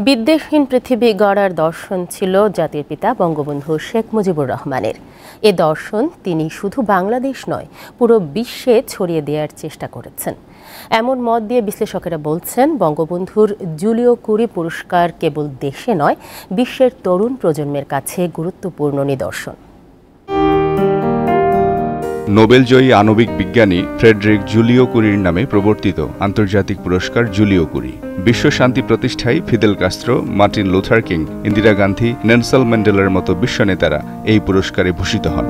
বিদ্বেষহীন পৃথিবী গড়ার দর্শন ছিল জাতির পিতা বঙ্গবন্ধু শেখ মুজিবুর রহমানের। এ দর্শন তিনি শুধু বাংলাদেশ নয়, পুরো বিশ্বে ছড়িয়ে দেওয়ার চেষ্টা করেছেন। এমন মত দিয়ে বিশ্লেষকেরা বলছেন, বঙ্গবন্ধুর জুলিও কুরি পুরস্কার কেবল দেশে নয়, বিশ্বের তরুণ প্রজন্মের কাছে গুরুত্বপূর্ণ নিদর্শন। নোবেলজয়ী আণবিক বিজ্ঞানী ফ্রেডরিক জুলিও কুরির নামে প্রবর্তিত আন্তর্জাতিক পুরস্কার জুলিও কুরি। বিশ্ব শান্তি প্রতিষ্ঠায় Fidel Castro, Martin Luther king, Indira Gandhi, Nelson ম্যান্ডেলার মতো বিশ্ব নেতারা এই পুরস্কারে ভূষিত হন।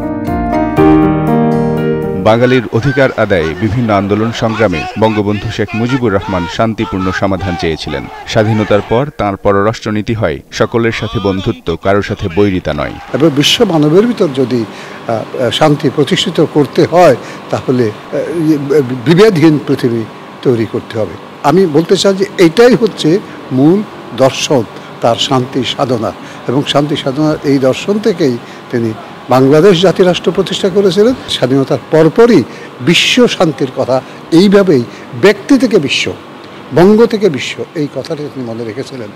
বাঙালির অধিকার আদায়ে বিভিন্ন আন্দোলন সংগ্রামে বঙ্গবন্ধু শেখ মুজিবুর রহমান শান্তিপূর্ণ সমাধান চেয়েছিলেন। স্বাধীনতার পর তাঁর পররাষ্ট্রনীতি হয় সকলের সাথে বন্ধুত্ব, কারোর সাথে বৈরিতা নয়। এবং বিশ্ব মানবের ভিতর যদি শান্তি প্রতিষ্ঠিত করতে হয়, তাহলে বিভেদহীন পৃথিবী তৈরি করতে হবে। আমি বলতে চাই যে এটাই হচ্ছে মূল দর্শন তার শান্তি সাধনা, এবং শান্তি সাধনার এই দর্শন থেকেই তিনি বাংলাদেশ জাতিরাষ্ট্র প্রতিষ্ঠা করেছিলেন। স্বাধীনতার পরপরই বিশ্ব শান্তির কথা এইভাবেই ব্যক্তি থেকে বিশ্ব, বঙ্গ থেকে বিশ্ব, এই কথাটা তিনি মনে রেখেছিলেন।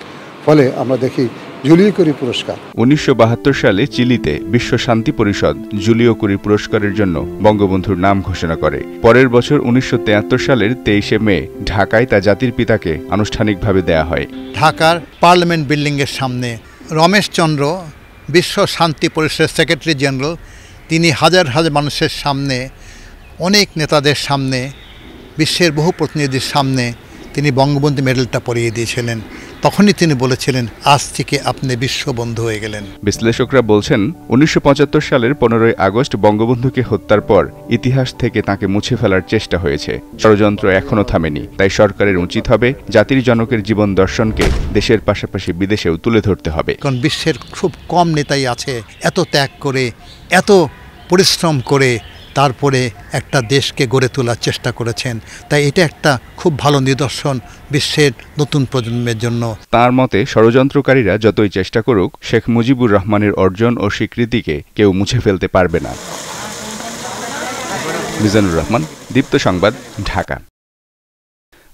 ফলে আমরা দেখি জুলিও কুরি পুরস্কার। 1972 সালে চিলিতে বিশ্ব শান্তি পরিষদ জুলিও কুরি পুরস্কারের জন্য বঙ্গবন্ধুর নাম ঘোষণা করে। পরের বছর 1973 সালের 23শে মে ঢাকায় তা জাতির পিতাকে আনুষ্ঠানিকভাবে দেয়া হয়। ঢাকার পার্লামেন্ট বিল্ডিংয়ের সামনে রমেশচন্দ্র, বিশ্ব শান্তি পরিষদের সেক্রেটারি জেনারেল, তিনি হাজার হাজার মানুষের সামনে, অনেক নেতাদের সামনে, বিশ্বের বহু প্রতিনিধির সামনে তিনি বঙ্গবন্ধু মেডেলটা পরিয়ে দিয়েছিলেন। তখনই তিনি বলেছিলেন, আজ থেকে আপনি বিশ্ববন্ধু হয়ে গেলেন। বিশ্লেষকরা বলছেন, 1975 সালের 15ই আগস্ট বঙ্গবন্ধুকে হত্যার পর ইতিহাস থেকে তাকে মুছে ফেলার চেষ্টা হয়েছে। ষড়যন্ত্র এখনও থামেনি। তাই সরকারের উচিত হবে জাতির জনকের জীবন দর্শনকে দেশের পাশাপাশি বিদেশেও তুলে ধরতে হবে। কারণ বিশ্বের খুব কম নেতাই আছে এত ত্যাগ করে, এত পরিশ্রম করে তারপরে একটা দেশকে গড়ে তোলার চেষ্টা করেছেন। তাই এটা একটা খুব ভালো নিদর্শন বিশ্বের নতুন প্রজন্মের জন্য। তার মতে, ষড়যন্ত্রকারীরা যতই চেষ্টা করুক, শেখ মুজিবুর রহমানের অর্জন ও স্বীকৃতিকে কেউ মুছে ফেলতে পারবে না। মিজানুর রহমান, দীপ্ত সংবাদ, ঢাকা।